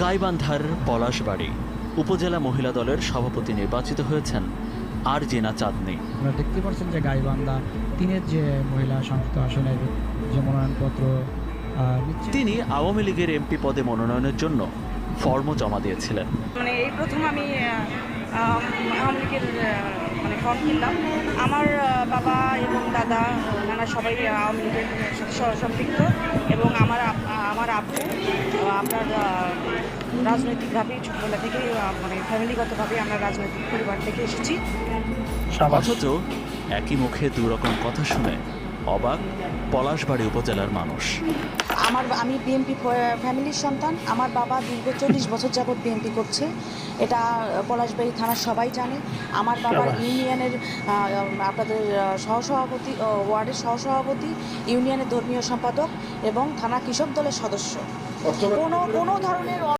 গাইবান্ধার পলাশবাড়ী উপজেলা মহিলা দলের সভাপতি নির্বাচিত হয়েছেন আরজিনা চাঁদনী। আপনারা দেখতে পাচ্ছেন যে গাইবান্ধা ৩-এর যে মহিলা সংসদ আসনের যে মনোনয়নপত্র তিনি আওয়ামী লীগের এমপি পদে মনোনয়নের জন্য ফর্মও জমা দিয়েছিলেন। মানে এই প্রথম আমি আওয়ামী লীগের মানে ফর্ম কিনলাম। আমার বাবা এবং দাদা নানা সবাই আওয়ামী লীগের সাথে সম্পৃক্ত এবং আমার আব্বু আপনার রাজনৈতিকভাবেই ছোটবেলা থেকে মানে ফ্যামিলিগতভাবে আমরা রাজনৈতিক পরিবার থেকে এসেছি। অথচ একই মুখে দুরকম কথা শুনে অবাক পলাশবাড়ী উপজেলার মানুষ। আমি বিএনপি ফ্যামিলির সন্তান। আমার বাবা দীর্ঘ 40 বছর যাবৎ বিএনপি করছে, এটা পলাশবাড়ি থানার সবাই জানে। আমার বাবার ইউনিয়নের আপনাদের সহসভাপতি, ওয়ার্ডের সহসভাপতি, ইউনিয়নের ধর্মীয় সম্পাদক এবং থানা কৃষক দলের সদস্য। কোনো ধরনের